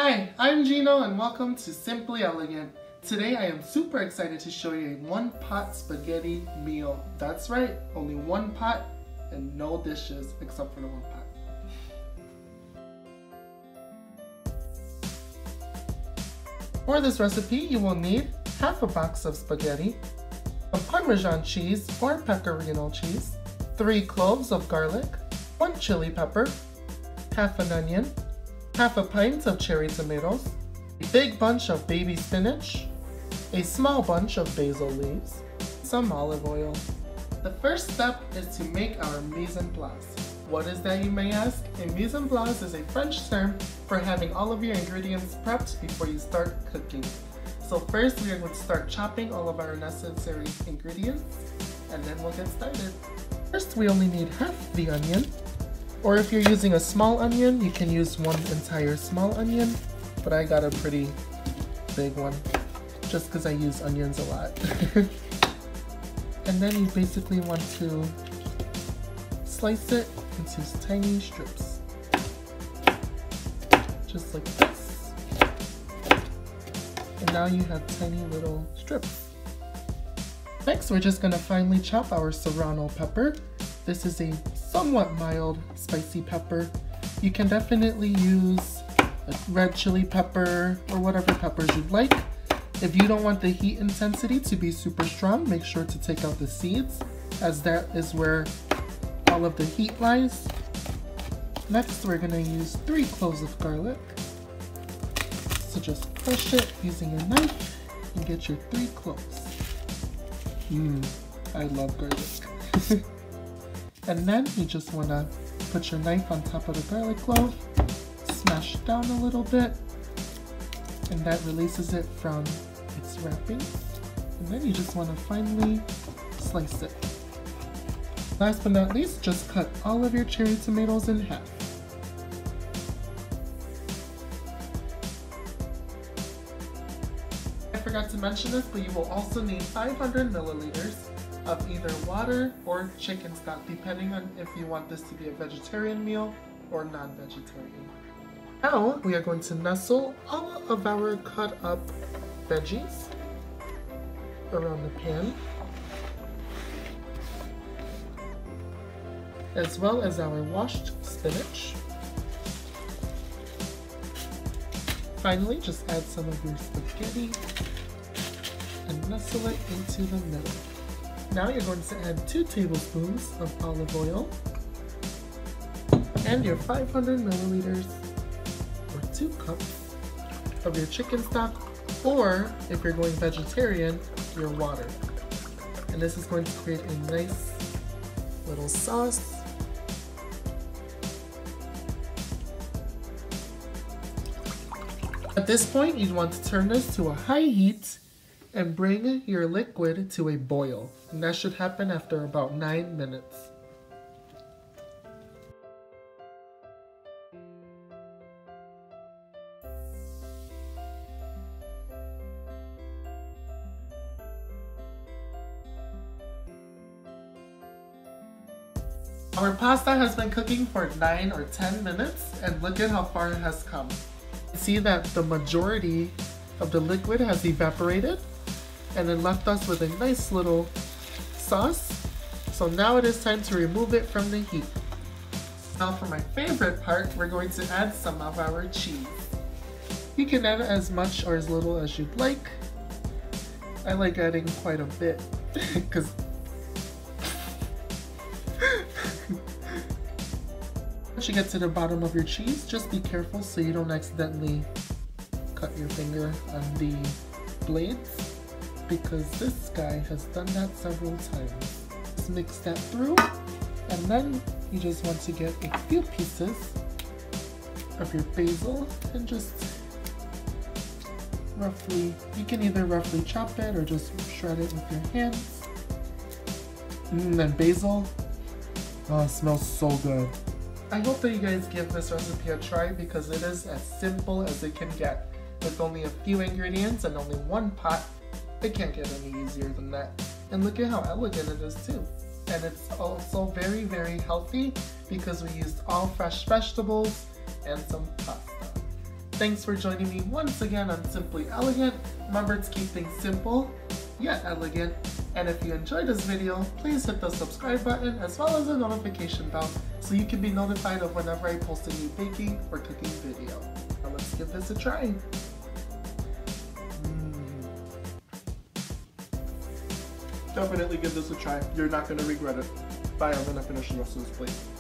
Hi, I'm Gino and welcome to Simply Elegant. Today I am super excited to show you a one-pot spaghetti meal. That's right, only one pot and no dishes except for the one pot. For this recipe, you will need half a box of spaghetti, some Parmesan cheese or pecorino cheese, 3 cloves of garlic, 1 chili pepper, half an onion, half a pint of cherry tomatoes, a big bunch of baby spinach, a small bunch of basil leaves, some olive oil. The first step is to make our mise en place. What is that, you may ask? A mise en place is a French term for having all of your ingredients prepped before you start cooking. So first we are going to start chopping all of our necessary ingredients and then we'll get started. First we only need half the onion. Or if you're using a small onion, you can use one entire small onion, but I got a pretty big one, just because I use onions a lot. And then you basically want to slice it into tiny strips, just like this. And now you have tiny little strips. Next, we're just going to finely chop our Serrano pepper. This is a somewhat mild spicy pepper. You can definitely use a red chili pepper or whatever peppers you'd like. If you don't want the heat intensity to be super strong, make sure to take out the seeds, as that is where all of the heat lies. Next, we're going to use 3 cloves of garlic. So just crush it using a knife and get your 3 cloves. I love garlic. And then you just want to put your knife on top of the garlic clove, smash it down a little bit, and that releases it from its wrapping. And then you just want to finely slice it. Last but not least, just cut all of your cherry tomatoes in half. I forgot to mention this, but you will also need 500 milliliters of either water or chicken stock, depending on if you want this to be a vegetarian meal or non-vegetarian. Now we are going to nestle all of our cut up veggies around the pan, as well as our washed spinach. Finally, just add some of your spaghetti and nestle it into the middle. Now you're going to add 2 tablespoons of olive oil and your 500 milliliters or 2 cups of your chicken stock, or if you're going vegetarian, your water. And this is going to create a nice little sauce. At this point, you'd want to turn this to a high heat and bring your liquid to a boil. And that should happen after about 9 minutes. Our pasta has been cooking for 9 or 10 minutes, and look at how far it has come. See that the majority of the liquid has evaporated and then left us with a nice little sauce. So now it is time to remove it from the heat. Now for my favorite part, we're going to add some of our cheese. You can add as much or as little as you'd like. I like adding quite a bit because once you get to the bottom of your cheese, just be careful so you don't accidentally cut your finger on the blades, because this guy has done that several times. Just mix that through, and then you just want to get a few pieces of your basil and just roughly, you can either roughly chop it or just shred it with your hands. And basil, oh, it smells so good. I hope that you guys give this recipe a try, because it is as simple as it can get. With only a few ingredients and only one pot, it can't get any easier than that. And look at how elegant it is too. And it's also very, very healthy because we used all fresh vegetables and some pasta. Thanks for joining me once again on Simply Elegant. Remember to keep things simple, yet elegant. And if you enjoyed this video, please hit the subscribe button as well as the notification bell so you can be notified of whenever I post a new baking or cooking video. Now let's give this a try. Definitely give this a try. You're not going to regret it. Bye, I'm going to finish the rest of this plate.